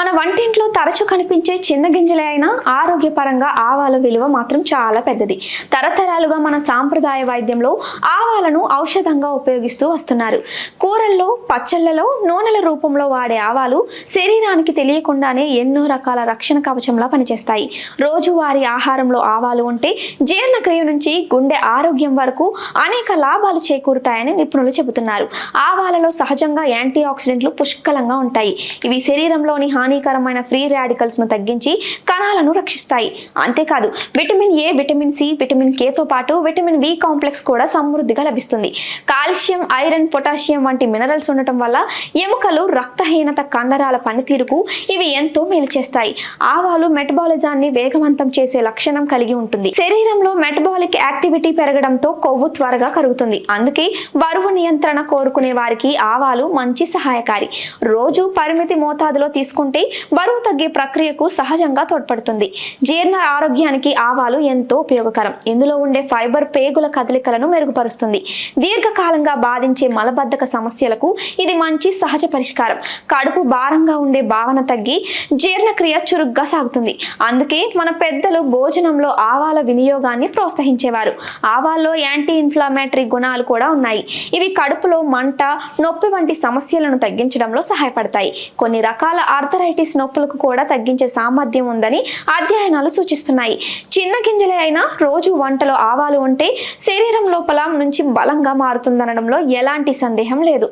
మన వంటింట్లో తరచూ కనిపించే చిన్న గింజలే అయినా ఆరోగ్యపరంగా ఆవాల విలువ మాత్రం చాలా పెద్దది. తరతరాలుగా మన సాంప్రదాయ వైద్యంలో ఆవాలను ఔషధంగా ఉపయోగిస్తూ వస్తున్నారు. కూరల్లో, పచ్చళ్లలో, నూనెల రూపంలో వాడే ఆవాలు శరీరానికి తెలియకుండానే ఎన్నో రకాల రక్షణ కవచంలా పనిచేస్తాయి. రోజువారీ ఆహారంలో ఆవాలు ఉంటే జీర్ణక్రియ నుంచి గుండె ఆరోగ్యం వరకు అనేక లాభాలు చేకూరుతాయని నిపుణులు చెబుతున్నారు. ఆవాలలో సహజంగా యాంటీ ఆక్సిడెంట్లు పుష్కలంగా ఉంటాయి. ఇవి శరీరంలోని హానికరమైన ఫ్రీ రాడికల్స్ ను తగ్గించి కణాలను రక్షిస్తాయి. అంతేకాదు vitamin A, vitamin C, vitamin K తో పాటు విటమిన్ బి కాంప్లెక్స్ కూడా సమృద్ధిగా లభిస్తుంది. కాల్షియం, ఐరన్, పొటాషియం వంటి మినరల్స్ ఉండటం వల్ల ఎముకలు, రక్తహీనత, కండరాల పనితీరుకు ఇవి ఎంతో మేలు చేస్తాయి. ఆవాలు మెటబాలిజాన్ని వేగవంతం చేసే లక్షణం కలిగి ఉంటుంది. శరీరంలో మెటబాలిక్ యాక్టివిటీ పెరగడంతో కొవ్వు త్వరగా కరుగుతుంది. అందుకే బరువు నియంత్రణ కోరుకునే వారికి ఆవాలు మంచి సహాయకారి. రోజు పరిమితి మోతాదులో తీసుకుంటే బరువు తగ్గే ప్రక్రియకు సహజంగా తోడ్పడుతుంది. జీర్ణ ఆరోగ్యానికి ఆవాలు ఎంతో ఉపయోగకరం. ఇందులో ఉండే ఫైబర్ పేగుల కదలికలను మెరుగుపరుస్తుంది. దీర్ఘకాలంగా బాధించే మలబద్ధక సమస్యలకు ఇది మంచి సహజ పరిష్కారం. కడుపు భారంగా ఉండే భావన తగ్గి జీర్ణక్రియ చురుగ్గా సాగుతుంది. అందుకే మన పెద్దలు భోజనంలో ఆవాల వినియోగాన్ని ప్రోత్సహించేవారు. ఆవాల్లో యాంటీ ఇన్ఫ్లమేటరీ గుణాలు కూడా ఉన్నాయి. ఇవి కడుపులో మంట, నొప్పి వంటి సమస్యలను తగ్గించడంలో సహాయపడతాయి. కొన్ని రకాల ఆర్థరైటిస్ నొప్పులకు కూడా తగ్గించే సామర్థ్యం ఉందని అధ్యయనాలు సూచిస్తున్నాయి. చిన్న గింజలే అయినా రోజు వంటలో ఆవాలు ఉంటే శరీరం లోపల నుంచి బలంగా మారుతుందనడంలో ఎలాంటి సందేహం లేదు.